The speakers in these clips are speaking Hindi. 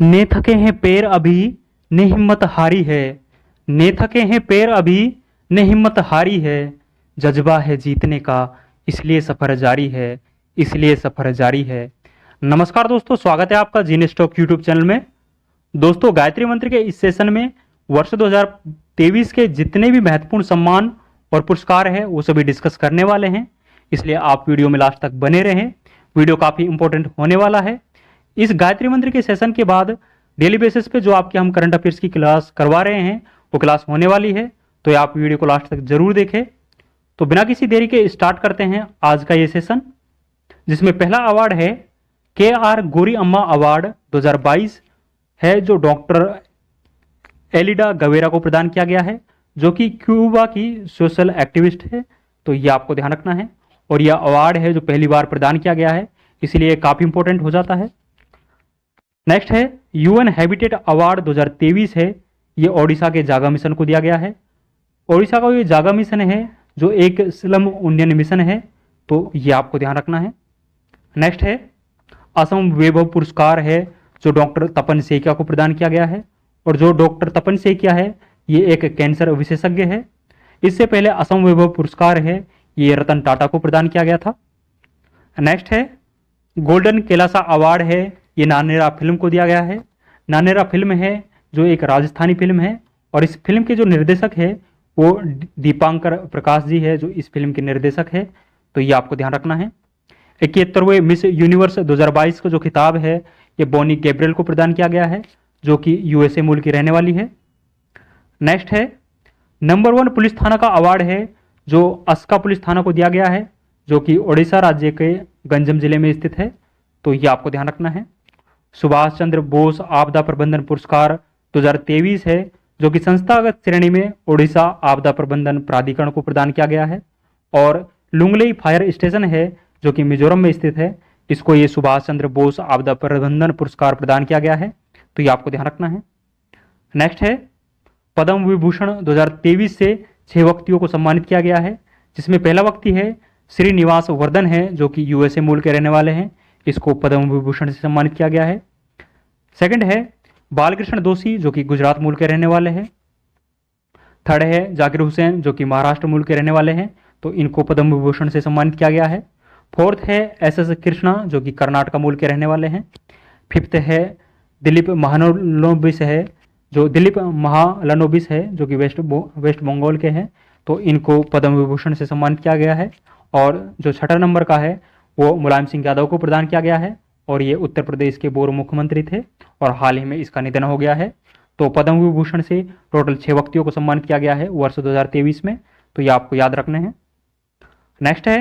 ने थके हैं पैर अभी ने हिम्मत हारी है। ने थके हैं पैर अभी ने हिम्मत हारी है। जज्बा है जीतने का इसलिए सफर जारी है। इसलिए सफर जारी है। नमस्कार दोस्तों, स्वागत है आपका जीने स्टॉक यूट्यूब चैनल में। दोस्तों, गायत्री मंत्र के इस सेशन में वर्ष 2023 के जितने भी महत्वपूर्ण सम्मान और पुरस्कार हैं वो सभी डिस्कस करने वाले हैं, इसलिए आप वीडियो में लास्ट तक बने रहें। वीडियो काफ़ी इंपॉर्टेंट होने वाला है। इस गायत्री मंत्र के सेशन के बाद डेली बेसिस पे जो आपके हम करंट अफेयर्स की क्लास करवा रहे हैं वो क्लास होने वाली है, तो आप वीडियो को लास्ट तक जरूर देखें। तो बिना किसी देरी के स्टार्ट करते हैं आज का ये सेशन, जिसमें पहला अवार्ड है KR गोरी अम्मा अवार्ड 2022 है, जो डॉक्टर एलिडा गवेरा को प्रदान किया गया है, जो कि क्यूबा की सोशल एक्टिविस्ट है। तो ये आपको ध्यान रखना है, और यह अवार्ड है जो पहली बार प्रदान किया गया है, इसलिए काफ़ी इंपॉर्टेंट हो जाता है। नेक्स्ट है UN हैबिटेट अवार्ड 2023 है, ये ओडिशा के जागा मिशन को दिया गया है। ओडिशा का ये जागा मिशन है जो एक स्लम उन्नयन मिशन है, तो ये आपको ध्यान रखना है। नेक्स्ट है असम वैभव पुरस्कार है, जो डॉक्टर तपन सेकिया को प्रदान किया गया है, और जो डॉक्टर तपन सेकिया है ये एक कैंसर विशेषज्ञ है। इससे पहले असम वैभव पुरस्कार है ये रतन टाटा को प्रदान किया गया था। नेक्स्ट है गोल्डन कैलासा अवार्ड है, ये नानेरा फिल्म को दिया गया है। नानेरा फिल्म है जो एक राजस्थानी फिल्म है, और इस फिल्म के जो निर्देशक है वो दीपांकर प्रकाश जी है, जो इस फिल्म के निर्देशक है, तो ये आपको ध्यान रखना है। 71वें मिस यूनिवर्स 2022 का जो खिताब है ये बोनी गैब्रियल को प्रदान किया गया है, जो कि USA मूल की रहने वाली है। नेक्स्ट है नंबर 1 पुलिस थाना का अवार्ड है, जो अस्का पुलिस थाना को दिया गया है, जो कि ओडिशा राज्य के गंजम जिले में स्थित है, तो ये आपको ध्यान रखना है। सुभाष चंद्र बोस आपदा प्रबंधन पुरस्कार 2023 है, जो कि संस्थागत श्रेणी में ओडिशा आपदा प्रबंधन प्राधिकरण को प्रदान किया गया है, और लुंगलेई फायर स्टेशन है जो कि मिजोरम में स्थित है, इसको ये सुभाष चंद्र बोस आपदा प्रबंधन पुरस्कार प्रदान किया गया है, तो ये आपको ध्यान रखना है। नेक्स्ट है पद्म विभूषण 2023 से 6 व्यक्तियों को सम्मानित किया गया है, जिसमें पहला व्यक्ति है श्रीनिवास वर्धन है, जो कि USA मूल के रहने वाले हैं, इसको पद्म विभूषण से सम्मानित किया गया है। सेकंड है बालकृष्ण दोषी, जो कि गुजरात मूल के रहने वाले हैं। थर्ड है जाकिर हुसैन, जो कि महाराष्ट्र मूल के रहने वाले हैं, तो इनको पद्म विभूषण से सम्मानित किया गया है। फोर्थ है SS कृष्णा, जो कि कर्नाटक मूल के रहने वाले हैं। फिफ्थ है दिलीप महालनोबिस है, जो दिलीप महालनोबिस है, जो कि वेस्ट बंगाल के हैं, तो इनको पद्म विभूषण से सम्मानित किया गया है। और जो छठा नंबर का है वो मुलायम सिंह यादव को प्रदान किया गया है, और ये उत्तर प्रदेश के पूर्व मुख्यमंत्री थे, और हाल ही में इसका निधन हो गया है। तो पद्म विभूषण से टोटल 6 व्यक्तियों को सम्मानित किया गया है वर्ष 2023 में, तो ये आपको याद रखने हैं। नेक्स्ट है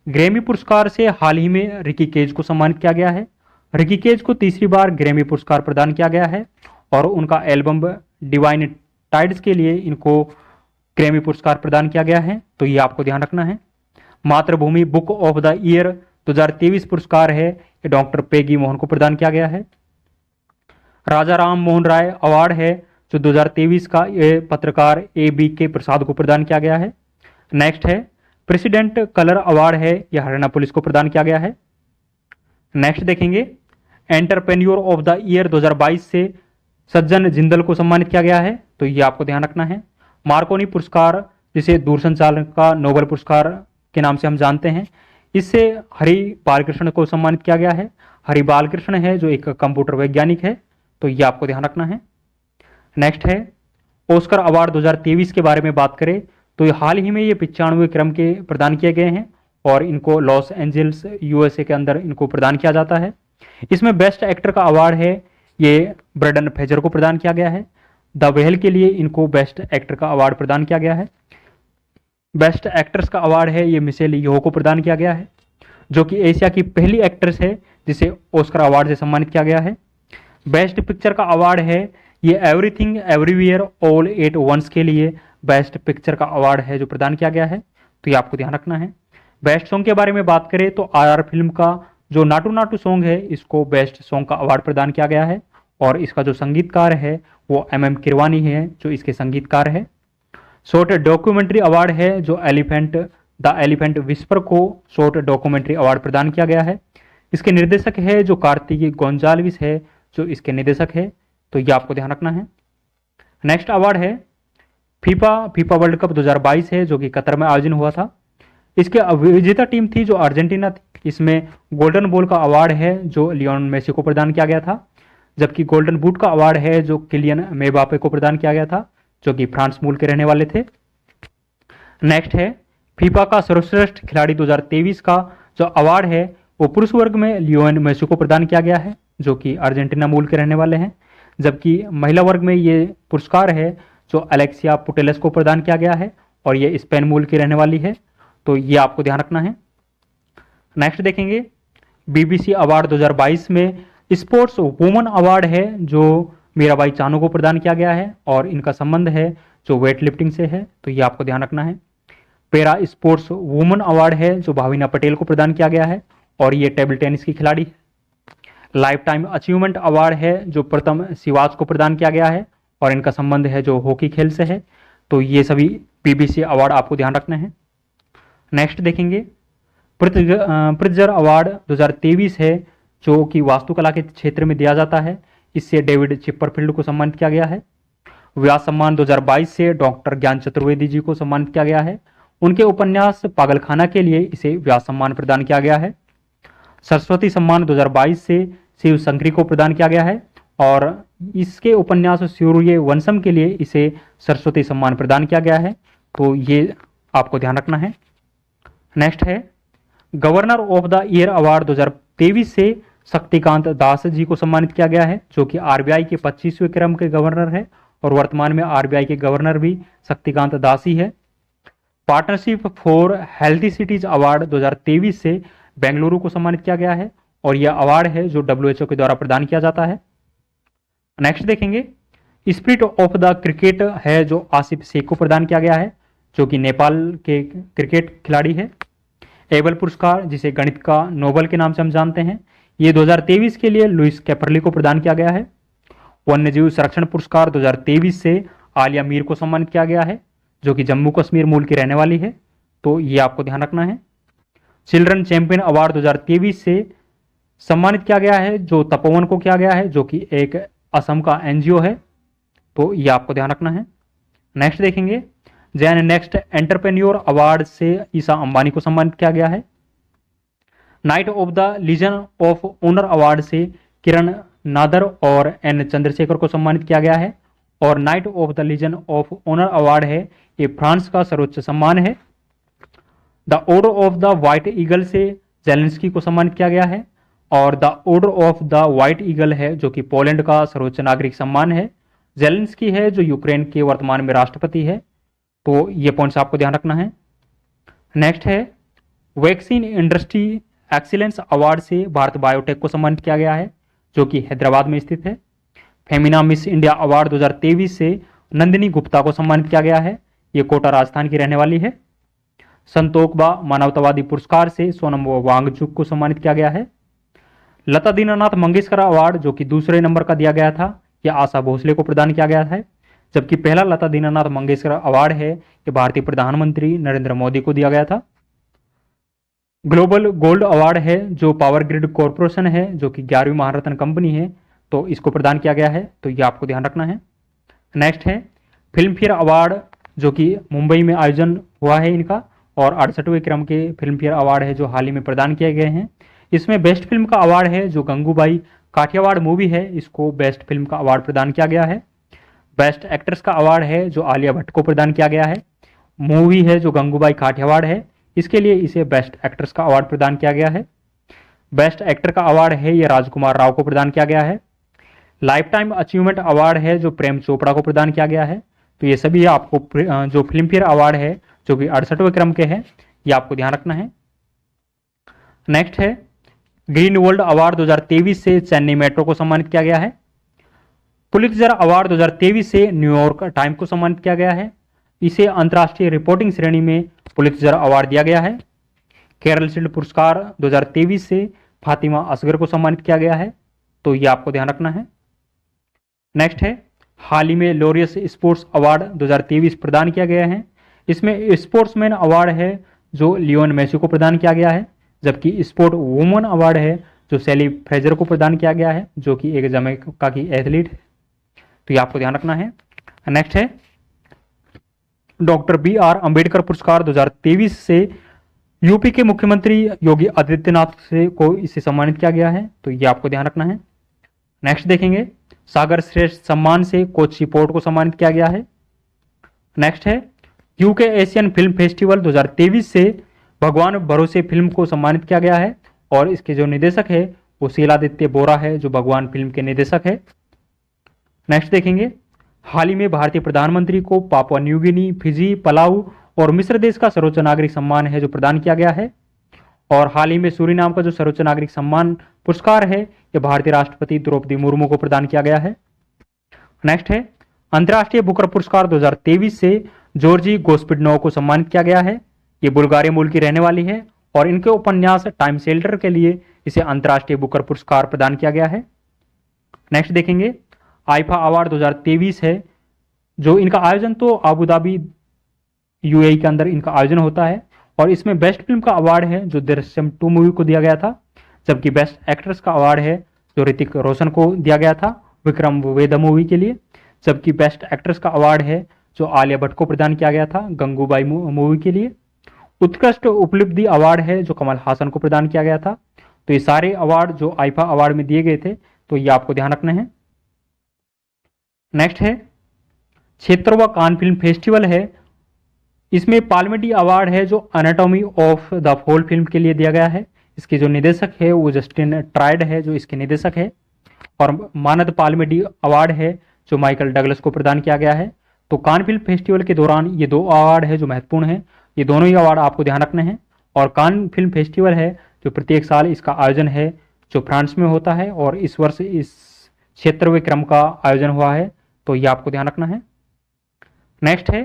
ग्रैमी पुरस्कार से हाल ही में रिकी केज को सम्मानित किया गया है। रिकी केज को तीसरी बार ग्रैमी पुरस्कार प्रदान किया गया है, और उनका एल्बम डिवाइन टाइड्स के लिए इनको ग्रैमी पुरस्कार प्रदान किया गया है, तो ये आपको ध्यान रखना है। मातृभूमि बुक ऑफ द ईयर 2023 पुरस्कार है, ये डॉक्टर पेगी मोहन को प्रदान किया गया है। राजा राम मोहन राय अवार्ड है, जो 2023 का ये पत्रकार ABK प्रसाद को प्रदान किया गया है। नेक्स्ट है प्रेसिडेंट कलर अवार्ड है, यह हरियाणा पुलिस को प्रदान किया गया है। नेक्स्ट देखेंगे एंटरप्रेन्योर ऑफ द ईयर 2022 से सज्जन जिंदल को सम्मानित किया गया है, तो ये आपको ध्यान रखना है। मार्कोनी पुरस्कार, जिसे दूरसंचार का नोबेल पुरस्कार के नाम से हम जानते हैं, इससे हरि बालकृष्ण को सम्मानित किया गया है। हरि बालकृष्ण है जो एक कंप्यूटर वैज्ञानिक है, तो ये आपको ध्यान रखना है। नेक्स्ट है ऑस्कर अवार्ड 2023 के बारे में बात करें तो हाल ही में ये 95वें क्रम के प्रदान किए गए हैं, और इनको लॉस एंजल्स USA के अंदर इनको प्रदान किया जाता है। इसमें बेस्ट एक्टर का अवार्ड है ये ब्रेंडन फ्रेजर को प्रदान किया गया है। द वेल के लिए इनको बेस्ट एक्टर का अवार्ड प्रदान किया गया है। बेस्ट एक्ट्रेस का अवार्ड है ये मिशेल यो को प्रदान किया गया है, जो कि एशिया की पहली एक्ट्रेस है जिसे ऑस्कर अवार्ड से सम्मानित किया गया है। बेस्ट पिक्चर का अवार्ड है ये everything everywhere all at once के लिए बेस्ट पिक्चर का अवार्ड है जो प्रदान किया गया है, तो ये आपको ध्यान रखना है। बेस्ट सॉन्ग के बारे में बात करें तो RR फिल्म का जो नाटू नाटू सॉन्ग है इसको बेस्ट सॉन्ग का अवार्ड प्रदान किया गया है, और इसका जो संगीतकार है वो MM किरवानी है, जो इसके संगीतकार है। शॉर्ट डॉक्यूमेंट्री अवार्ड है जो द एलिफेंट विस्पर को शॉर्ट डॉक्यूमेंट्री अवार्ड प्रदान किया गया है। इसके निर्देशक है जो कार्तिकी गोंजाल्विस है, जो इसके निदेशक है, तो ये आपको ध्यान रखना है। नेक्स्ट अवार्ड है फीफा वर्ल्ड कप 2022 है, जो कि कतर में आयोजन हुआ था। इसके विजेता टीम थी जो अर्जेंटीना थी। इसमें गोल्डन बॉल का अवार्ड है जो लियोन मेसी को प्रदान किया गया था, जबकि गोल्डन बूट का अवार्ड है जो किलियन मेबापे को प्रदान किया गया था, जो कि फ्रांस मूल के रहने वाले थे। नेक्स्ट है फीफा का सर्वश्रेष्ठ खिलाड़ी 2023 का जो अवार्ड है वो पुरुष वर्ग में लियोन मेसी को प्रदान किया गया है, जो कि अर्जेंटीना मूल के रहने वाले हैं, जबकि महिला वर्ग में ये पुरस्कार है जो अलेक्सिया पुटेलेस को प्रदान किया गया है और ये स्पेन मूल की रहने वाली है, तो ये आपको ध्यान रखना है। नेक्स्ट देखेंगे बीबीसी अवार्ड 2022 में स्पोर्ट्स वुमन अवार्ड है जो मीराबाई चानू को प्रदान किया गया है और इनका संबंध है जो वेट लिफ्टिंग से है, तो ये आपको ध्यान रखना है। पैरा स्पोर्ट्स वुमन अवार्ड है जो भाविना पटेल को प्रदान किया गया है और ये टेबल टेनिस की खिलाड़ी है। लाइफ टाइम अचीवमेंट अवार्ड है जो प्रथम सिवाच को प्रदान किया गया है और इनका संबंध है जो हॉकी खेल से है, तो ये सभी बीबीसी अवार्ड आपको ध्यान रखना है। नेक्स्ट देखेंगे प्रित्जर अवार्ड 2023 है जो कि वास्तुकला के क्षेत्र में दिया जाता है। इससे डेविड चिपरफील्ड को सम्मानित किया गया है। व्यास सम्मान 2022 से डॉक्टर ज्ञान चतुर्वेदी जी को सम्मानित किया गया है। उनके उपन्यास पागलखाना के लिए इसे व्यास सम्मान प्रदान किया गया है। सरस्वती सम्मान 2022 से शिव शंकरी को प्रदान किया गया है और इसके उपन्यास सूर्य वंशम के लिए इसे सरस्वती सम्मान प्रदान किया गया है, तो ये आपको ध्यान रखना है। नेक्स्ट है governor of the year award 2023 से शक्तिकांत दास जी को सम्मानित किया गया है, जो कि आरबीआई के 25वें क्रम के गवर्नर है और वर्तमान में आरबीआई के गवर्नर भी शक्तिकांत दास ही है। Partnership for healthy cities award 2023 से बेंगलुरु को सम्मानित किया गया है और यह अवार्ड है जो WHO के द्वारा प्रदान किया जाता है। नेक्स्ट देखेंगे स्पिरिट ऑफ द क्रिकेट है जो आसिफ शेख को प्रदान किया गया है, जो कि नेपाल के क्रिकेट खिलाड़ी है। एबल पुरस्कार जिसे गणित का नोबल के नाम से हम जानते हैं, ये 2023 के लिए लुइस कैपरली को प्रदान किया गया है। वन्यजीव संरक्षण पुरस्कार 2023 से आलिया मीर को सम्मानित किया गया है, जो कि जम्मू कश्मीर मूल की रहने वाली है, तो ये आपको ध्यान रखना है। चिल्ड्रन चैंपियन अवार्ड 2023 से सम्मानित किया गया है जो तपोवन को किया गया है, जो कि एक असम का एनजीओ है, तो ये आपको ध्यान रखना है। नेक्स्ट देखेंगे जैन नेक्स्ट एंटरप्रेन्योर अवार्ड से ईसा अंबानी को सम्मानित किया गया है। Knight of the legion of honour award से किरण नादर और एन चंद्रशेखर को सम्मानित किया गया है और knight of the legion of honour award है ये फ्रांस का सर्वोच्च सम्मान है। The order of the white eagle से जेलेंस्की को सम्मानित किया गया है और the order of the white eagle है जो कि पोलैंड का सर्वोच्च नागरिक सम्मान है। जेलेंस्की है जो यूक्रेन के वर्तमान में राष्ट्रपति है, तो ये पॉइंट्स आपको ध्यान रखना है। नेक्स्ट है वैक्सीन इंडस्ट्री एक्सीलेंस अवार्ड से भारत बायोटेक को सम्मानित किया गया है, जो कि हैदराबाद में स्थित है। फेमिना मिस इंडिया अवार्ड 2023 से नंदिनी गुप्ता को सम्मानित किया गया है, ये कोटा राजस्थान की रहने वाली है। संतोकबा मानवतावादी पुरस्कार से सोनम वांगचुक को सम्मानित किया गया है। लता दीनानाथ मंगेशकर अवार्ड जो कि दूसरे नंबर का दिया गया था, यह आशा भोसले को प्रदान किया गया है, जबकि पहला लता दीनानाथ मंगेशकर अवार्ड है ये भारतीय प्रधानमंत्री नरेंद्र मोदी को दिया गया था। ग्लोबल गोल्ड अवार्ड है जो पावर ग्रिड कॉरपोरेशन है जो कि 11वीं महारत्न कंपनी है, तो इसको प्रदान किया गया है, तो ये आपको ध्यान रखना है। नेक्स्ट है फिल्म फेयर अवार्ड जो कि मुंबई में आयोजन हुआ है इनका और 68वें क्रम के फिल्म फेयर अवार्ड है जो हाल ही में प्रदान किए गए हैं। इसमें बेस्ट फिल्म का अवार्ड है जो गंगूबाई काठियावाड़ मूवी है, इसको बेस्ट फिल्म का अवार्ड प्रदान किया गया है। बेस्ट एक्ट्रेस का अवार्ड है जो आलिया भट्ट को प्रदान किया गया है। मूवी है जो गंगूबाई काठियावाड़ है, इसके लिए इसे बेस्ट एक्ट्रेस का अवार्ड प्रदान किया गया है। बेस्ट एक्टर का अवार्ड है ये राजकुमार राव को प्रदान किया गया है। लाइफ टाइम अचीवमेंट अवार्ड है जो प्रेम चोपड़ा को प्रदान किया गया है, तो ये सभी आपको जो फिल्म फेयर अवार्ड है जो कि 68वें क्रम के हैं, ये आपको ध्यान रखना है। नेक्स्ट है ग्रीन वर्ल्ड अवार्ड 2023 से चेन्नई मेट्रो को सम्मानित किया गया है। पुलित्जर अवार्ड 2023 से न्यूयॉर्क टाइम को सम्मानित किया गया है, इसे अंतर्राष्ट्रीय रिपोर्टिंग श्रेणी में पुलित्जर अवार्ड दिया गया है। केरल शील्ड पुरस्कार 2023 से फातिमा असगर को सम्मानित किया गया है, तो ये आपको ध्यान रखना है। नेक्स्ट है हाल ही में लॉरियस स्पोर्ट्स अवार्ड 2023 प्रदान किया गया है। इसमें स्पोर्ट्समैन अवार्ड है जो लियोन मेसी को प्रदान किया गया है, जबकि स्पोर्ट वुमन अवार्ड है जो सैली फ्रेजर को प्रदान किया गया है, जो कि एक जमैका की एथलीट है। तो ये आपको ध्यान रखना है। नेक्स्ट है डॉक्टर BR अंबेडकर पुरस्कार 2023 से यूपी के मुख्यमंत्री योगी आदित्यनाथ से को इसे सम्मानित किया गया है। तो ये आपको ध्यान रखना है। नेक्स्ट देखेंगे सागर श्रेष्ठ सम्मान से कोच रिपोर्ट को सम्मानित किया गया है। नेक्स्ट है यूके एशियन फिल्म फेस्टिवल 2023 से भगवान भरोसे फिल्म को सम्मानित किया गया है और इसके जो निदेशक है वो शीलादित्य बोरा है, जो भगवान फिल्म के निदेशक है। नेक्स्ट देखेंगे हाल ही में भारतीय प्रधानमंत्री को Papua New Guinea, Fiji, Palau और मिस्र देश का सर्वोच्च नागरिक सम्मान है जो प्रदान किया गया है। और हाल ही में सूरीनाम का जो सर्वोच्च नागरिक सम्मान पुरस्कार है ये भारतीय राष्ट्रपति द्रौपदी मुर्मू को प्रदान किया गया है। नेक्स्ट है अंतर्राष्ट्रीय बुकर पुरस्कार 2023 से जॉर्जी गोस्पिडनोव को सम्मानित किया गया है। ये बुल्गारिया मूल की रहने वाली है और इनके उपन्यास टाइम शेल्टर के लिए इसे अंतर्राष्ट्रीय बुकर पुरस्कार प्रदान किया गया है। नेक्स्ट देखेंगे आईफा अवार्ड 2023 है, जो इनका आयोजन तो अबू धाबी यूएई के अंदर इनका आयोजन होता है और इसमें बेस्ट फिल्म का अवार्ड है जो दृश्यम 2 मूवी को दिया गया था, जबकि बेस्ट एक्ट्रेस का अवार्ड है जो ऋतिक रोशन को दिया गया था विक्रम वेदा मूवी के लिए, जबकि बेस्ट एक्ट्रेस का अवार्ड है जो आलिया भट्ट को प्रदान किया गया था गंगूबाई मूवी के लिए। उत्कृष्ट उपलब्धि अवार्ड है जो कमल हासन को प्रदान किया गया था। तो ये सारे अवार्ड जो आईफा अवार्ड में दिए गए थे, तो ये आपको ध्यान रखना है। नेक्स्ट है क्षेत्रवा कान फिल्म फेस्टिवल है, इसमें पार्लियामेंट्री अवार्ड है जो anatomy of the fall film के लिए दिया गया है। इसके जो निदेशक है वो जस्टिन ट्राइड है जो इसके निदेशक है। और मानद पार्लियामेंट्री अवार्ड है जो माइकल डगलस को प्रदान किया गया है। तो कान फिल्म फेस्टिवल के दौरान ये 2 अवार्ड है जो महत्वपूर्ण है, ये दोनों ही अवार्ड आपको ध्यान रखने हैं। और कान फिल्म फेस्टिवल है जो प्रत्येक साल इसका आयोजन है जो फ्रांस में होता है और इस वर्ष इस क्षेत्रव्य क्रम का आयोजन हुआ है, तो ये आपको ध्यान रखना है। नेक्स्ट है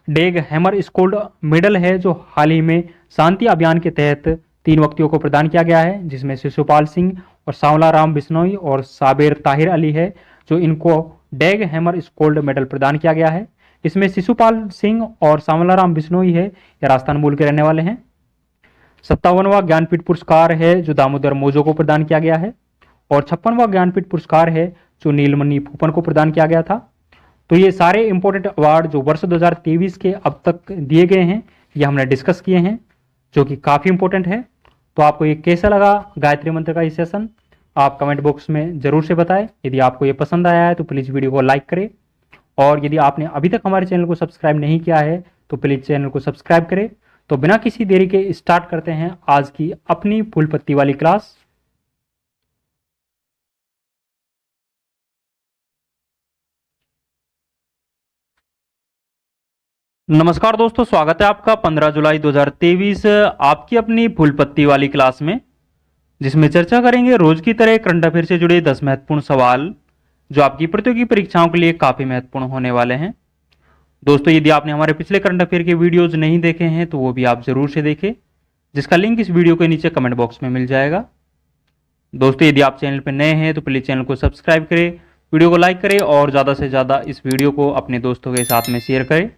डेग हैमर स्कोल्ड मेडल है जो हाल ही में शांति अभियान के तहत 3 व्यक्तियों को प्रदान किया गया है, जिसमें शिशुपाल सिंह और सांवला राम बिश्नोई और साबिर ताहिर अली है जो इनको डेग हैमर स्कोल्ड मेडल प्रदान किया गया है। इसमें शिशुपाल सिंह और सांवला राम बिश्नोई है ये राजस्थान मूल के रहने वाले हैं। 57वां ज्ञानपीठ पुरस्कार है जो दामोदर मोजो को प्रदान किया गया है और 56वां ज्ञानपीठ पुरस्कार है जो नीलमणि फूपन को प्रदान किया गया था। तो ये सारे इंपॉर्टेंट अवार्ड जो वर्ष 2023 के अब तक दिए गए हैं ये हमने डिस्कस किए हैं, जो कि काफ़ी इंपॉर्टेंट है। तो आपको ये कैसा लगा गायत्री मंत्र का ये सेशन, आप कमेंट बॉक्स में ज़रूर से बताएं। यदि आपको ये पसंद आया है तो प्लीज़ वीडियो को लाइक करें और यदि आपने अभी तक हमारे चैनल को सब्सक्राइब नहीं किया है तो प्लीज़ चैनल को सब्सक्राइब करें। तो बिना किसी देरी के स्टार्ट करते हैं आज की अपनी फूल पत्ती वाली क्लास। नमस्कार दोस्तों, स्वागत है आपका 15 जुलाई 2023 आपकी अपनी फूल पत्ती वाली क्लास में, जिसमें चर्चा करेंगे रोज की तरह करंट अफेयर से जुड़े 10 महत्वपूर्ण सवाल जो आपकी प्रतियोगी परीक्षाओं के लिए काफी महत्वपूर्ण होने वाले हैं। दोस्तों यदि आपने हमारे पिछले करंट अफेयर के वीडियोज नहीं देखे हैं तो वो भी आप जरूर से देखें, जिसका लिंक इस वीडियो के नीचे कमेंट बॉक्स में मिल जाएगा। दोस्तों यदि आप चैनल पर नए हैं तो प्लीज चैनल को सब्सक्राइब करें, वीडियो को लाइक करें और ज़्यादा से ज़्यादा इस वीडियो को अपने दोस्तों के साथ में शेयर करें।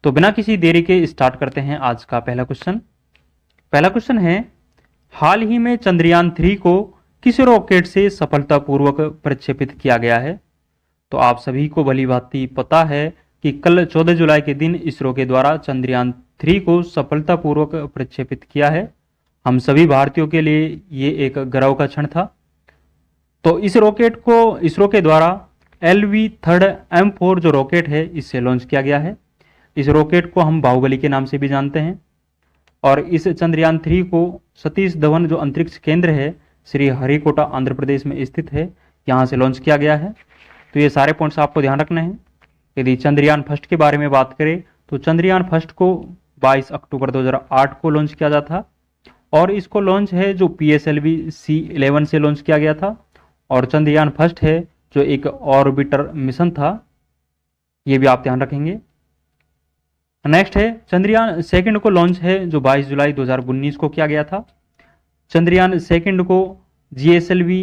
तो बिना किसी देरी के स्टार्ट करते हैं आज का पहला क्वेश्चन। पहला क्वेश्चन है हाल ही में चंद्रयान 3 को किस रॉकेट से सफलतापूर्वक प्रक्षेपित किया गया है। तो आप सभी को भली भांति पता है कि कल 14 जुलाई के दिन इसरो के द्वारा चंद्रयान 3 को सफलतापूर्वक प्रक्षेपित किया है। हम सभी भारतीयों के लिए ये एक गर्व का क्षण था। तो इस रॉकेट को इसरो के द्वारा LV-3M4 जो रॉकेट है इससे लॉन्च किया गया है। इस रॉकेट को हम बाहुबली के नाम से भी जानते हैं और इस चंद्रयान 3 को सतीश धवन जो अंतरिक्ष केंद्र है श्री हरिकोटा आंध्र प्रदेश में स्थित है, यहाँ से लॉन्च किया गया है। तो ये सारे पॉइंट्स आपको ध्यान रखने हैं। यदि चंद्रयान फर्स्ट के बारे में बात करें तो चंद्रयान फर्स्ट को 22 अक्टूबर 2008 को लॉन्च किया जाता था और इसको लॉन्च है जो PSLV C11 से लॉन्च किया गया था। और चंद्रयान फर्स्ट है जो एक ऑर्बिटर मिशन था, ये भी आप ध्यान रखेंगे। नेक्स्ट है चंद्रयान सेकंड को लॉन्च है जो 22 जुलाई 2019 को किया गया था। चंद्रयान सेकंड को GSLV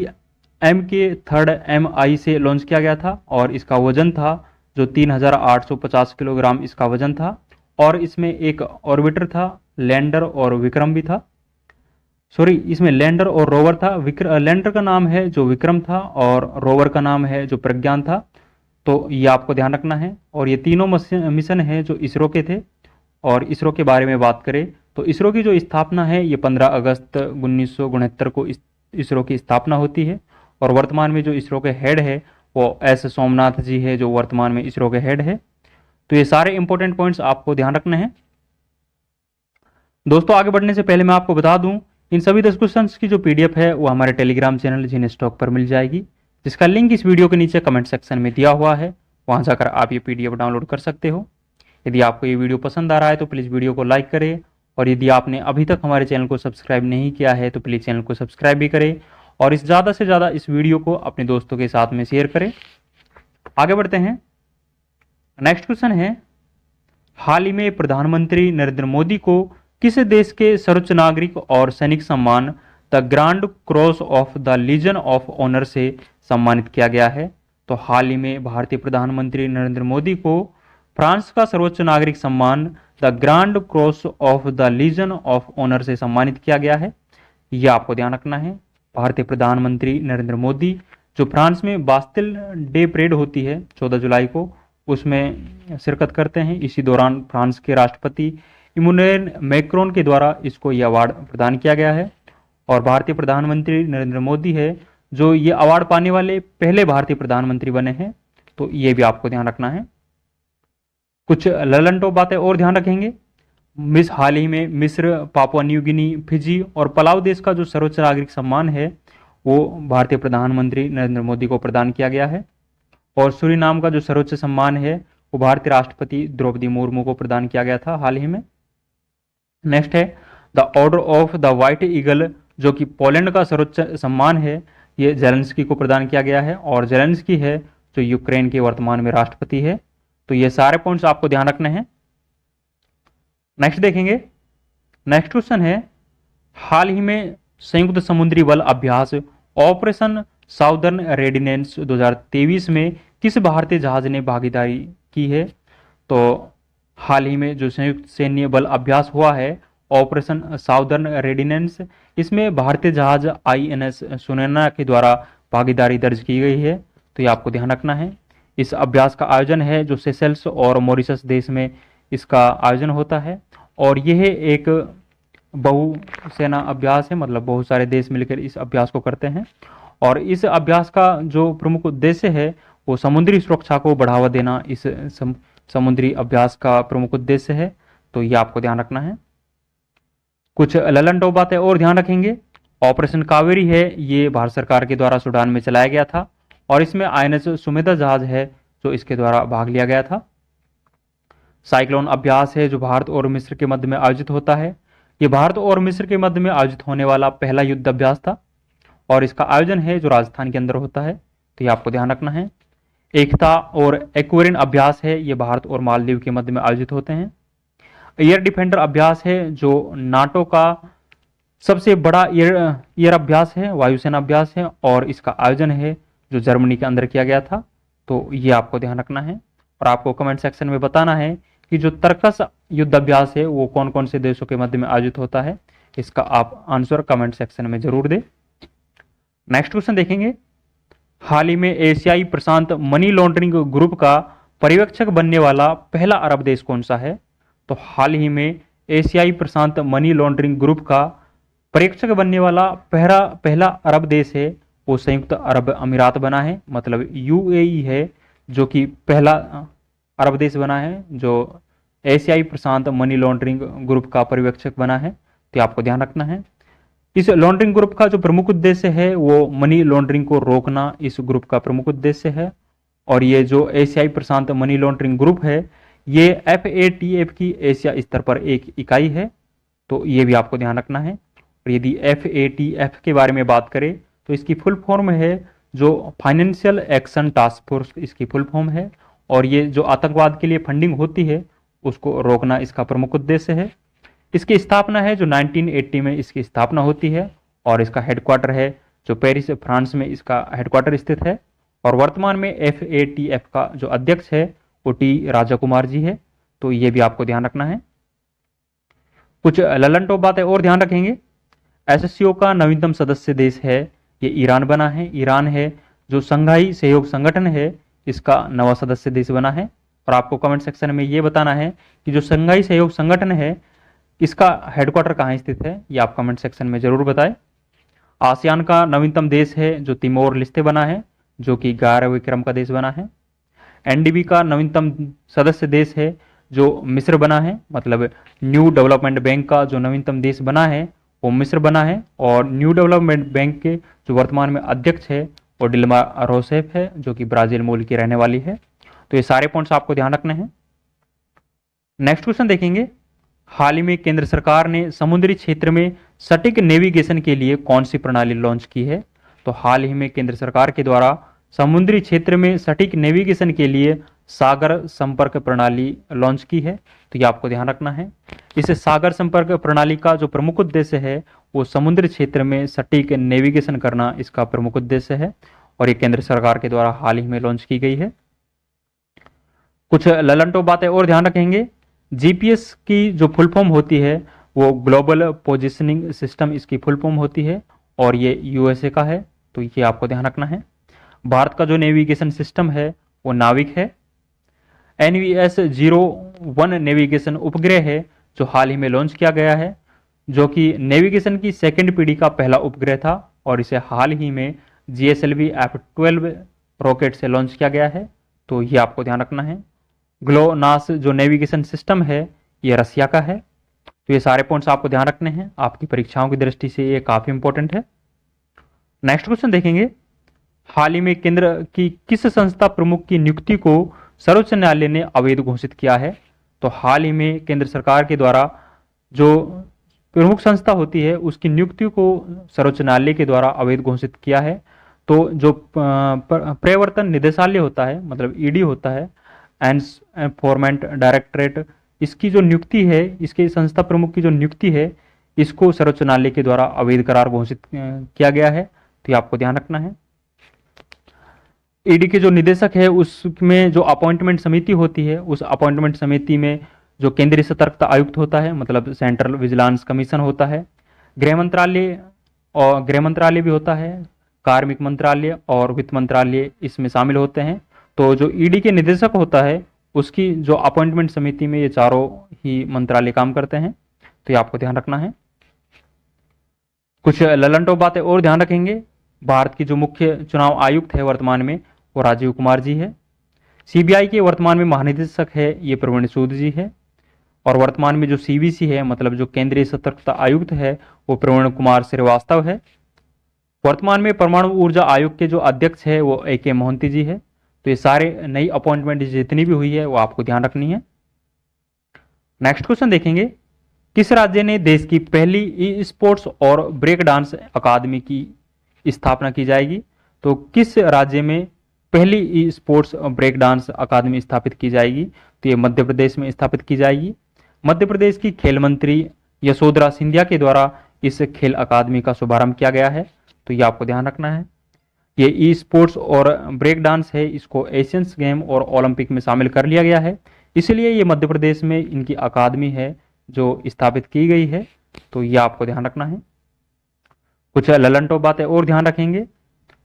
MK-3MI से लॉन्च किया गया था और इसका वजन था जो 3850 किलोग्राम इसका वजन था और इसमें एक ऑर्बिटर था, लैंडर और विक्रम भी था। सॉरी, इसमें लैंडर और रोवर था। लैंडर का नाम है जो विक्रम था और रोवर का नाम है जो प्रज्ञान था। तो ये आपको ध्यान रखना है। और ये तीनों मिशन है जो इसरो के थे। और इसरो के बारे में बात करें तो इसरो की जो स्थापना है ये 15 अगस्त 1969 को इसरो की स्थापना होती है। और वर्तमान में जो इसरो के हेड है वो एस सोमनाथ जी है, जो वर्तमान में इसरो के हेड है। तो ये सारे इंपॉर्टेंट पॉइंट्स आपको ध्यान रखने हैं। दोस्तों, आगे बढ़ने से पहले मैं आपको बता दूं, इन सभी 10 क्वेश्चंस की जो पीडीएफ है वो हमारे टेलीग्राम चैनल जिन स्टॉक पर मिल जाएगी, जिसका लिंक इस वीडियो के नीचे कमेंट सेक्शन में दिया हुआ है। वहां जाकर आप ये पीडीएफ डाउनलोड कर सकते हो। यदि आपको ये वीडियो पसंद आ रहा है तो प्लीज़ वीडियो को लाइक करें, और यदि आपने अभी तक हमारे चैनल को सब्सक्राइब नहीं किया है तो प्लीज़ चैनल को सब्सक्राइब भी करें, और इस ज़्यादा से ज़्यादा इस वीडियो को अपने दोस्तों के साथ में शेयर करें। आगे बढ़ते हैं। नेक्स्ट क्वेश्चन है, हाल ही में प्रधानमंत्री नरेंद्र मोदी को किस देश के सर्वोच्च नागरिक और सैनिक सम्मान the grand cross of the legion of honour से सम्मानित किया गया है? तो हाल ही में भारतीय प्रधानमंत्री नरेंद्र मोदी को फ्रांस का सर्वोच्च नागरिक सम्मान the grand cross of the legion of honour से सम्मानित किया गया है। यह आपको ध्यान रखना है। भारतीय प्रधानमंत्री नरेंद्र मोदी जो फ्रांस में बास्टिल डे परेड होती है 14 जुलाई को, उसमें शिरकत करते हैं। इसी दौरान फ्रांस के राष्ट्रपति इमैनुएल मैक्रोन के द्वारा इसको यह अवार्ड प्रदान किया गया है। और भारतीय प्रधानमंत्री नरेंद्र मोदी है जो ये अवार्ड पाने वाले पहले भारतीय प्रधानमंत्री बने हैं। तो ये भी आपको ध्यान रखना है। कुछ ललन टॉप बातें और ध्यान रखेंगे। हाल ही में मिस्र, पापुआ न्यू गिनी, फिजी और पलाव देश का जो सर्वोच्च नागरिक सम्मान है वो भारतीय प्रधानमंत्री नरेंद्र मोदी को प्रदान किया गया है। और सूरीनाम का जो सर्वोच्च सम्मान है वो भारतीय राष्ट्रपति द्रौपदी मुर्मू को प्रदान किया गया था हाल ही में। नेक्स्ट है the order of the white eagle, जो कि पोलैंड का सर्वोच्च सम्मान है, ये जेलेंस्की को प्रदान किया गया है। और जेलेंस्की है जो यूक्रेन के वर्तमान में राष्ट्रपति है। तो ये सारे पॉइंट्स आपको ध्यान रखने हैं। नेक्स्ट देखेंगे। नेक्स्ट क्वेश्चन है, हाल ही में संयुक्त समुद्री बल अभ्यास ऑपरेशन साउदर्न रेडिनेंस 2023 में किस भारतीय जहाज ने भागीदारी की है? तो हाल ही में जो संयुक्त सैन्य बल अभ्यास हुआ है ऑपरेशन साउदर्न रेडिनेंस, इसमें भारतीय जहाज INS सुनैना के द्वारा भागीदारी दर्ज की गई है। तो ये आपको ध्यान रखना है। इस अभ्यास का आयोजन है जो सेशेल्स और मॉरिशस देश में इसका आयोजन होता है। और यह एक बहुसेना अभ्यास है, मतलब बहुत सारे देश मिलकर इस अभ्यास को करते हैं। और इस अभ्यास का जो प्रमुख उद्देश्य है वो समुद्री सुरक्षा को बढ़ावा देना इस समुद्री अभ्यास का प्रमुख उद्देश्य है। तो ये आपको ध्यान रखना है। कुछ ललन टॉप बातें और ध्यान रखेंगे। ऑपरेशन कावेरी है, ये भारत सरकार के द्वारा सूडान में चलाया गया था। और इसमें INS सुमेधा जहाज है जो इसके द्वारा भाग लिया गया था। साइक्लोन अभ्यास है जो भारत और मिस्र के मध्य में आयोजित होता है। ये भारत और मिस्र के मध्य में आयोजित होने वाला पहला युद्ध अभ्यास था। और इसका आयोजन है जो राजस्थान के अंदर होता है। तो ये आपको ध्यान रखना है। एकता और एक्वेरियन अभ्यास है, ये भारत और मालदीव के मध्य में आयोजित होते हैं। एयर डिफेंडर अभ्यास है जो नाटो का सबसे बड़ा एयर अभ्यास है, वायुसेना अभ्यास है। और इसका आयोजन है जो जर्मनी के अंदर किया गया था। तो ये आपको ध्यान रखना है। और आपको कमेंट सेक्शन में बताना है कि जो तर्कस युद्ध अभ्यास है वो कौन कौन से देशों के मध्य में आयोजित होता है। इसका आप आंसर कमेंट सेक्शन में जरूर दें। नेक्स्ट क्वेश्चन देखेंगे। हाल ही में एशियाई प्रशांत मनी लॉन्ड्रिंग ग्रुप का पर्यवेक्षक बनने वाला पहला अरब देश कौन सा है? तो हाल ही में एशियाई प्रशांत मनी लॉन्ड्रिंग ग्रुप का पर्यवेक्षक बनने वाला पहला अरब देश है वो संयुक्त अरब अमीरात बना है, मतलब UAE है जो कि पहला अरब देश बना है जो एशियाई प्रशांत मनी लॉन्ड्रिंग ग्रुप का पर्यवेक्षक बना है। तो आपको ध्यान रखना है। इस लॉन्ड्रिंग ग्रुप का जो प्रमुख उद्देश्य है वो मनी लॉन्ड्रिंग को रोकना इस ग्रुप का प्रमुख उद्देश्य है। और ये जो एशियाई प्रशांत मनी लॉन्ड्रिंग ग्रुप है ये FATF की एशिया स्तर पर एक इकाई है। तो ये भी आपको ध्यान रखना है। और यदि FATF के बारे में बात करें तो इसकी फुल फॉर्म है जो फाइनेंशियल एक्शन टास्क फोर्स, इसकी फुल फॉर्म है। और ये जो आतंकवाद के लिए फंडिंग होती है उसको रोकना इसका प्रमुख उद्देश्य है। इसकी स्थापना है जो 1980 में इसकी स्थापना होती है। और इसका हेडक्वार्टर है जो पेरिस फ्रांस में इसका हेडक्वार्टर स्थित है। और वर्तमान में FATF का जो अध्यक्ष है वो T राजा कुमार जी है। तो ये भी आपको ध्यान रखना है। कुछ ललन टॉप बातें और ध्यान रखेंगे। एससीओ का नवीनतम सदस्य देश है, ये ईरान बना है। ईरान है जो संघाई सहयोग संगठन है, इसका नवा सदस्य देश बना है। और आपको कमेंट सेक्शन में ये बताना है कि जो संघाई सहयोग संगठन है इसका हेडक्वार्टर कहाँ स्थित है, ये आप कमेंट सेक्शन में जरूर बताएं। आसियान का नवीनतम देश है जो तिमोर लिस्ते बना है, जो कि 11वें क्रम का देश बना है। एनडीबी का नवीनतम सदस्य देश है जो मिस्र बना है, मतलब न्यू डेवलपमेंट बैंक का जो नवीनतम देश बना है वो मिस्र बना है। और न्यू डेवलपमेंट बैंक के जो वर्तमान में अध्यक्ष है वो डिल्मा रोसेफ है, जो कि ब्राजील मूल की रहने वाली है। तो ये सारे पॉइंट्स आपको ध्यान रखने हैं। नेक्स्ट क्वेश्चन देखेंगे, हाल ही में केंद्र सरकार ने समुद्री क्षेत्र में सटीक नेविगेशन के लिए कौन सी प्रणाली लॉन्च की है? तो हाल ही में केंद्र सरकार के द्वारा समुद्री क्षेत्र में सटीक नेविगेशन के लिए सागर संपर्क प्रणाली लॉन्च की है। तो ये आपको ध्यान रखना है। इस सागर संपर्क प्रणाली का जो प्रमुख उद्देश्य है वो समुद्री क्षेत्र में सटीक नेविगेशन करना इसका प्रमुख उद्देश्य है, और ये केंद्र सरकार के द्वारा हाल ही में लॉन्च की गई है। कुछ ललनटो बातें और ध्यान रखेंगे। जीपीएस की जो फुल फॉर्म होती है वो ग्लोबल पोजिशनिंग सिस्टम इसकी फुल फॉर्म होती है, और ये यूएसए का है, तो ये आपको ध्यान रखना है। भारत का जो नेविगेशन सिस्टम है वो नाविक है। NVS-01 नेविगेशन उपग्रह है जो हाल ही में लॉन्च किया गया है, जो कि नेविगेशन की सेकेंड पीढ़ी का पहला उपग्रह था, और इसे हाल ही में GSLV F-12 रॉकेट से लॉन्च किया गया है। तो ये आपको ध्यान रखना है। ग्लोनास जो नेविगेशन सिस्टम है ये रसिया का है। तो ये सारे पॉइंट्स आपको ध्यान रखने हैं, आपकी परीक्षाओं की दृष्टि से ये काफी इंपॉर्टेंट है। नेक्स्ट क्वेश्चन देखेंगे, हाल ही में केंद्र की किस संस्था प्रमुख की नियुक्ति को सर्वोच्च न्यायालय ने अवैध घोषित किया है? तो हाल ही में केंद्र सरकार के द्वारा जो प्रमुख संस्था होती है उसकी नियुक्ति को सर्वोच्च न्यायालय के द्वारा अवैध घोषित किया है। तो जो प्रवर्तन निदेशालय होता है, मतलब ईडी होता है, एनफोर्समेंट डायरेक्टरेट, इसकी जो नियुक्ति है, इसके संस्था प्रमुख की जो नियुक्ति है, इसको सर्वोच्च न्यायालय के द्वारा अवैध करार घोषित किया गया है। तो ये आपको ध्यान रखना है। ईडी के जो निदेशक है उसमें जो अपॉइंटमेंट समिति होती है, उस अपॉइंटमेंट समिति में जो केंद्रीय सतर्कता आयुक्त होता है, मतलब सेंट्रल विजिलेंस कमीशन होता है, गृह मंत्रालय भी होता है, कार्मिक मंत्रालय और वित्त मंत्रालय इसमें शामिल होते हैं। तो जो ईडी के निदेशक होता है उसकी जो अपॉइंटमेंट समिति में ये चारों ही मंत्रालय काम करते हैं। तो ये आपको ध्यान रखना है। कुछ ललनटो बातें और ध्यान रखेंगे। भारत की जो मुख्य चुनाव आयुक्त है वर्तमान में वो राजीव कुमार जी है। सीबीआई के वर्तमान में महानिदेशक है ये प्रवीण सूद जी है। और वर्तमान में जो सीवीसी है, मतलब जो केंद्रीय सतर्कता आयुक्त है, वो प्रवीण कुमार श्रीवास्तव है। वर्तमान में परमाणु ऊर्जा आयोग के जो अध्यक्ष है वो AK मोहंती जी है। तो ये सारे नई अपॉइंटमेंट जितनी भी हुई है वो आपको ध्यान रखनी है। नेक्स्ट क्वेश्चन देखेंगे, किस राज्य ने देश की पहली ई स्पोर्ट्स और ब्रेक डांस अकादमी की स्थापना की जाएगी? तो किस राज्य में पहली e sports break dance academy स्थापित की जाएगी? तो ये मध्य प्रदेश में स्थापित की जाएगी। मध्य प्रदेश की खेल मंत्री यशोधरा सिंधिया के द्वारा इस खेल अकादमी का शुभारंभ किया गया है। तो ये आपको ध्यान रखना है। ये ई स्पोर्ट्स और ब्रेक डांस है, इसको एशियंस गेम और ओलंपिक में शामिल कर लिया गया है, इसलिए ये मध्य प्रदेश में इनकी अकादमी है जो स्थापित की गई है। तो ये आपको ध्यान रखना है। कुछ ललनटो बातें और ध्यान रखेंगे।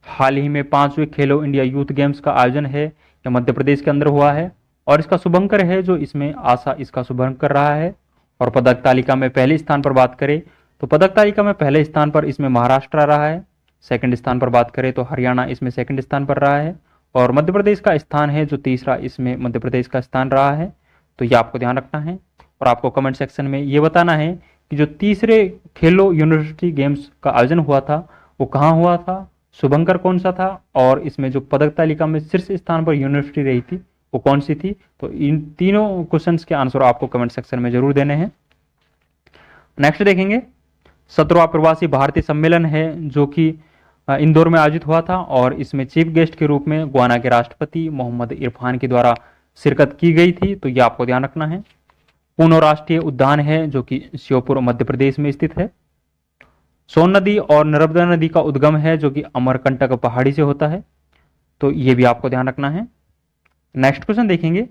हाल ही में 5वें खेलो इंडिया यूथ गेम्स का आयोजन है, यह मध्य प्रदेश के अंदर हुआ है, और इसका शुभंकर है जो इसमें आशा इसका शुभारंभ कर रहा है। और पदक तालिका में पहले स्थान पर बात करें तो पदक तालिका में पहले स्थान पर इसमें महाराष्ट्र आ रहा है। सेकंड स्थान पर बात करें तो हरियाणा इसमें सेकंड स्थान पर रहा है, और मध्य प्रदेश का स्थान है जो तीसरा, इसमें मध्य प्रदेश का स्थान रहा है। तो ये आपको ध्यान रखना है। और आपको कमेंट सेक्शन में ये बताना है कि जो तीसरे खेलो यूनिवर्सिटी गेम्स का आयोजन हुआ था वो कहाँ हुआ था, शुभंकर कौन सा था, और इसमें जो पदक तालिका में शीर्ष स्थान पर यूनिवर्सिटी रही थी वो कौन सी थी। तो इन तीनों क्वेश्चंस के आंसर आपको कमेंट सेक्शन में जरूर देने हैं। नेक्स्ट देखेंगे, 17वां प्रवासी भारतीय सम्मेलन है जो कि इंदौर में आयोजित हुआ था, और इसमें चीफ गेस्ट के रूप में गुयाना के राष्ट्रपति मोहम्मद इरफान के द्वारा शिरकत की गई थी। तो ये आपको ध्यान रखना है। पूनो राष्ट्रीय उद्यान है जो कि श्योपुर मध्य प्रदेश में स्थित है। सोन नदी और नर्मदा नदी का उद्गम है जो कि अमरकंटक पहाड़ी से होता है। तो ये भी आपको ध्यान रखना है। नेक्स्ट क्वेश्चन देखेंगे,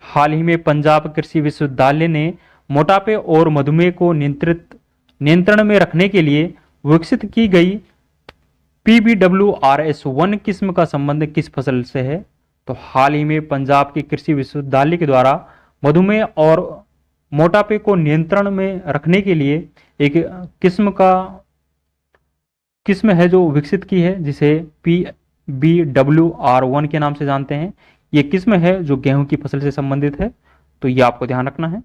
हाल ही में पंजाब कृषि विश्वविद्यालय ने मोटापे और मधुमेह को नियंत्रित नियंत्रण में रखने के लिए विकसित की गई PBWRS-1 किस्म का संबंध किस फसल से है? तो हाल ही में पंजाब के कृषि विश्वविद्यालय के द्वारा मधुमेह और मोटापे को नियंत्रण में रखने के लिए एक किस्म है जो विकसित की है, जिसे PBWR1 के नाम से जानते हैं। ये किस्म है जो गेहूं की फसल से संबंधित है, तो ये आपको ध्यान रखना है।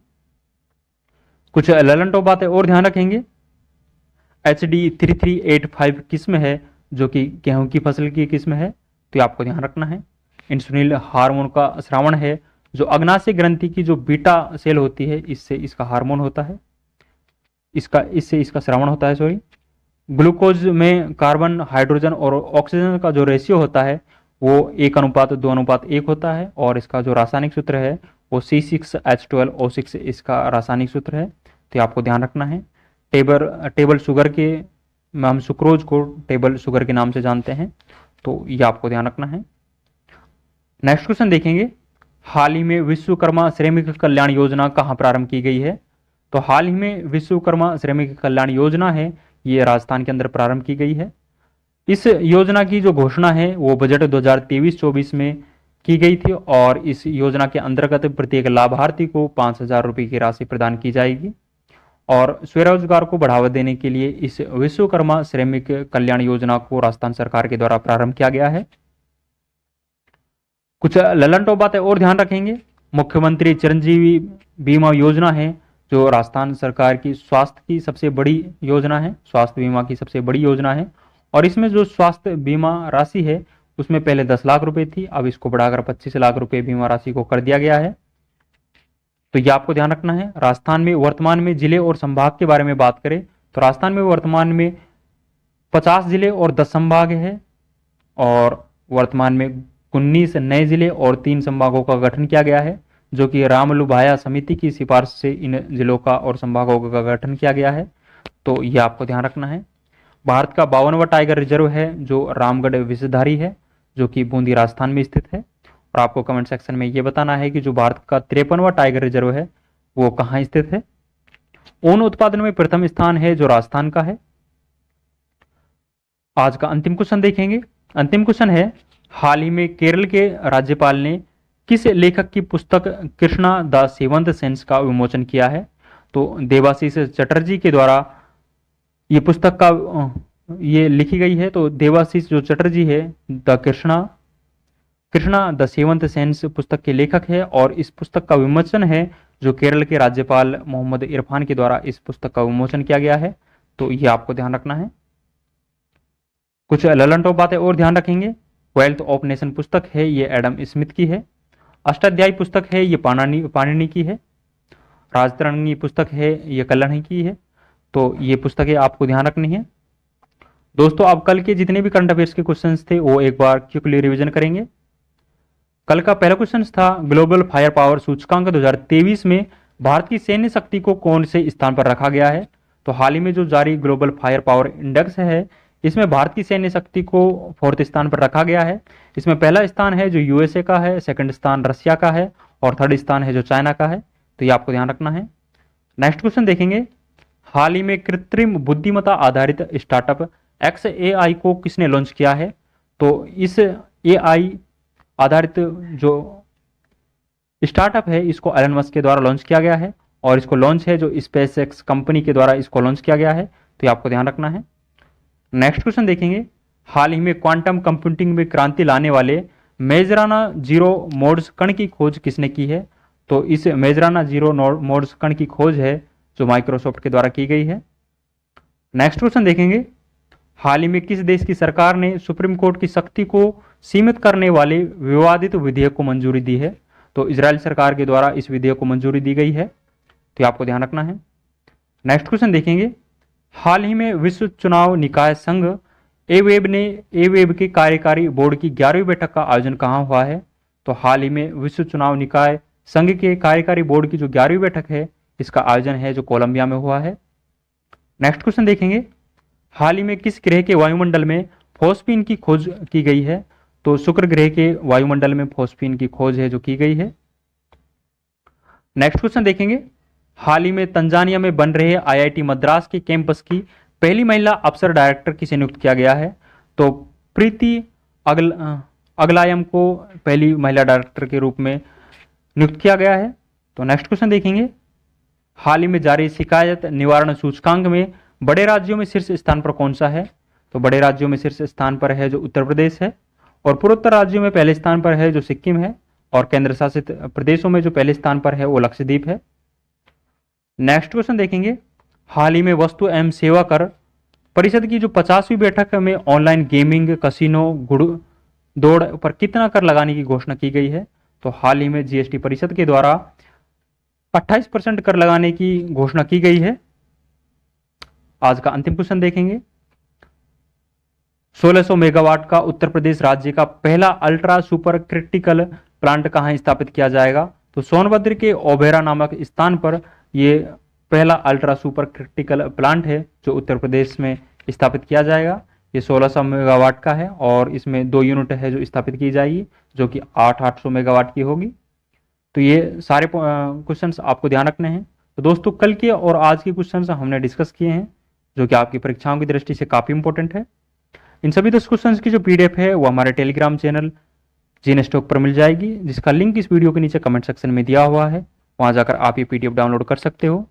कुछ ललन टॉप बातें और ध्यान रखेंगे। HD3385 किस्म है जो कि गेहूं की फसल की किस्म है, तो ये आपको ध्यान रखना है। इंसुलिन हार्मोन का स्रावण है, जो अग्नाशय ग्रंथि की जो बीटा सेल होती है, इससे इसका हार्मोन होता है, इससे इसका स्रावण होता है, सॉरी। ग्लूकोज में कार्बन, हाइड्रोजन और ऑक्सीजन का जो रेशियो होता है वो 1:2:1 होता है, और इसका जो रासायनिक सूत्र है वो C6H12O6 इसका रासायनिक सूत्र है, तो आपको ध्यान रखना है। टेबल शुगर के हम सुक्रोज को टेबल शुगर के नाम से जानते हैं, तो ये आपको ध्यान रखना है। नेक्स्ट क्वेश्चन देखेंगे, हाल ही में विश्वकर्मा श्रमिक कल्याण योजना कहाँ प्रारंभ की गई है? तो हाल ही में विश्वकर्मा श्रमिक कल्याण योजना है, ये राजस्थान के अंदर प्रारंभ की गई है। इस योजना की जो घोषणा है वो बजट 2023-24 में की गई थी, और इस योजना के अंतर्गत प्रत्येक लाभार्थी को 5,000 रुपये की राशि प्रदान की जाएगी। और स्वरोजगार को बढ़ावा देने के लिए इस विश्वकर्मा श्रमिक कल्याण योजना को राजस्थान सरकार के द्वारा प्रारंभ किया गया है। कुछ ललन टॉप बातें और ध्यान रखेंगे। मुख्यमंत्री चिरंजीवी बीमा योजना है, जो राजस्थान सरकार की स्वास्थ्य की सबसे बड़ी योजना है, स्वास्थ्य बीमा की सबसे बड़ी योजना है। और इसमें जो स्वास्थ्य बीमा राशि है उसमें पहले 10 लाख रुपए थी, अब इसको बढ़ाकर 25 लाख रुपए बीमा राशि को कर दिया गया है, तो ये आपको ध्यान रखना है। राजस्थान में वर्तमान में जिले और संभाग के बारे में बात करें तो राजस्थान में वर्तमान में 50 जिले और 10 संभाग है, और वर्तमान में 19 नए जिले और 3 संभागों का गठन किया गया है, जो कि रामलुभाया समिति की सिफारिश से इन जिलों का और संभागों का गठन किया गया है, तो ये आपको ध्यान रखना है। भारत का 52वां टाइगर रिजर्व है जो रामगढ़ विषधारी है, जो कि बूंदी राजस्थान में स्थित है। और आपको कमेंट सेक्शन में ये बताना है कि जो भारत का 53वां टाइगर रिजर्व है वो कहाँ स्थित है। ऊन उत्पादन में प्रथम स्थान है जो राजस्थान का है। आज का अंतिम क्वेश्चन देखेंगे। अंतिम क्वेश्चन है, हाल ही में केरल के राज्यपाल ने किस लेखक की पुस्तक कृष्णा द सेवंथ सेंस का विमोचन किया है? तो देवाशीष चटर्जी के द्वारा ये पुस्तक ये लिखी गई है। तो देवाशीष जो चटर्जी है कृष्णा द सेवंथ सेंस पुस्तक के लेखक है, और इस पुस्तक का विमोचन है जो केरल के राज्यपाल मोहम्मद इरफान के द्वारा इस पुस्तक का विमोचन किया गया है, तो ये आपको ध्यान रखना है। कुछ ललन टॉप बातें और ध्यान रखेंगे। वेल्थ ऑफ नेशन पुस्तक है, ये एडम स्मिथ की है। अष्टाध्यायी पुस्तक है, ये पाणिनि की है। राजतरंगी पुस्तक है, ये कल्याणी की है, तो ये पुस्तकें आपको ध्यान रखनी है। दोस्तों, अब कल के जितने भी करंट अफेयर्स के क्वेश्चंस थे वो एक बार क्विकली रिवीजन करेंगे। कल का पहला क्वेश्चन था, ग्लोबल फायर पावर सूचकांक 2023 में भारत की सैन्य शक्ति को कौन से स्थान पर रखा गया है? तो हाल ही में जो जारी ग्लोबल फायर पावर इंडेक्स है, इसमें भारत की सैन्य शक्ति को 4th स्थान पर रखा गया है। इसमें पहला स्थान है जो यूएसए का है, सेकंड स्थान रसिया का है, और 3rd स्थान है जो चाइना का है, तो ये आपको ध्यान रखना है। नेक्स्ट क्वेश्चन देखेंगे, हाल ही में कृत्रिम बुद्धिमत्ता आधारित स्टार्टअप XAI को किसने लॉन्च किया है? तो इस AI आधारित जो स्टार्टअप है इसको एलन मस्क के द्वारा लॉन्च किया गया है, और इसको लॉन्च है जो SpaceX कंपनी के द्वारा इसको लॉन्च किया गया है, तो ये आपको ध्यान रखना है। नेक्स्ट क्वेश्चन देखेंगे, हाल ही में क्वांटम कंप्यूटिंग में क्रांति लाने वाले मेजराना जीरो मोड्स कण की खोज किसने की है? तो इस मेजराना जीरो मोड्स कण की खोज है जो माइक्रोसॉफ्ट के द्वारा की गई है। नेक्स्ट क्वेश्चन देखेंगे, हाल ही में किस देश की सरकार ने सुप्रीम कोर्ट की शक्ति को सीमित करने वाले विवादित विधेयक को मंजूरी दी है? तो इजराइल सरकार के द्वारा इस विधेयक को मंजूरी दी गई है, तो ये आपको ध्यान रखना है। नेक्स्ट क्वेश्चन देखेंगे, हाल ही में विश्व चुनाव निकाय संघ एवेब के कार्यकारी बोर्ड की 11वीं बैठक का आयोजन कहाँ हुआ है? तो हाल ही में विश्व चुनाव निकाय संघ के कार्यकारी बोर्ड की जो 11वीं बैठक है इसका आयोजन है जो कोलंबिया में हुआ है। नेक्स्ट क्वेश्चन देखेंगे, हाल ही में किस ग्रह के वायुमंडल में फॉस्फीन की खोज की गई है? तो शुक्र ग्रह के वायुमंडल में फॉस्फीन की खोज है जो की गई है। नेक्स्ट क्वेश्चन देखेंगे, हाल ही में तंजानिया में बन रहे आईआईटी मद्रास के कैंपस की पहली महिला अफसर डायरेक्टर किसे नियुक्त किया गया है? तो प्रीति अगलायम को पहली महिला डायरेक्टर के रूप में नियुक्त किया गया है। तो नेक्स्ट क्वेश्चन देखेंगे, हाल ही में जारी शिकायत निवारण सूचकांक में बड़े राज्यों में शीर्ष स्थान पर कौन सा है? तो बड़े राज्यों में शीर्ष स्थान पर है जो उत्तर प्रदेश है, और पूर्वोत्तर राज्यों में पहले स्थान पर है जो सिक्किम है, और केंद्र शासित प्रदेशों में जो पहले स्थान पर है वो लक्षद्वीप है। नेक्स्ट क्वेश्चन देखेंगे, हाल ही में वस्तु एवं सेवा कर परिषद की जो 50वीं बैठक में ऑनलाइन गेमिंग, कसिनो, दौड़ पर कितना कर लगाने की घोषणा की गई है? तो हाल ही में जीएसटी परिषद के द्वारा 28% कर लगाने की घोषणा की गई है। आज का अंतिम क्वेश्चन देखेंगे, 1600 मेगावाट का उत्तर प्रदेश राज्य का पहला अल्ट्रा सुपर क्रिटिकल प्लांट कहां स्थापित किया जाएगा? तो सोनभद्र के ओबेरा नामक स्थान पर यह पहला अल्ट्रा सुपर क्रिटिकल प्लांट है जो उत्तर प्रदेश में स्थापित किया जाएगा। ये 1600 मेगावाट का है और इसमें 2 यूनिट है जो स्थापित की जाएगी जो कि 800 मेगावाट की होगी। तो ये सारे क्वेश्चंस आपको ध्यान रखने हैं। तो दोस्तों कल के और आज के क्वेश्चंस हमने डिस्कस किए हैं जो कि आपकी परीक्षाओं की दृष्टि से काफ़ी इंपॉर्टेंट है। इन सभी 10 क्वेश्चंस की जो पीडीएफ है वो हमारे टेलीग्राम चैनल जीएनएसटॉक पर मिल जाएगी, जिसका लिंक इस वीडियो के नीचे कमेंट सेक्शन में दिया हुआ है। वहाँ जाकर आप ये पीडीएफ डाउनलोड कर सकते हो।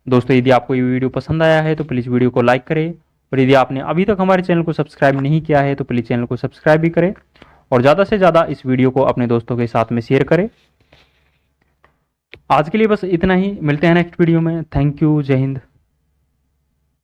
दोस्तों यदि आपको ये वीडियो पसंद आया है तो प्लीज़ वीडियो को लाइक करें, और यदि आपने अभी तक हमारे चैनल को सब्सक्राइब नहीं किया है तो प्लीज़ चैनल को सब्सक्राइब भी करें, और ज़्यादा से ज़्यादा इस वीडियो को अपने दोस्तों के साथ में शेयर करें। आज के लिए बस इतना ही, मिलते हैं नेक्स्ट वीडियो में। थैंक यू, जय हिंद।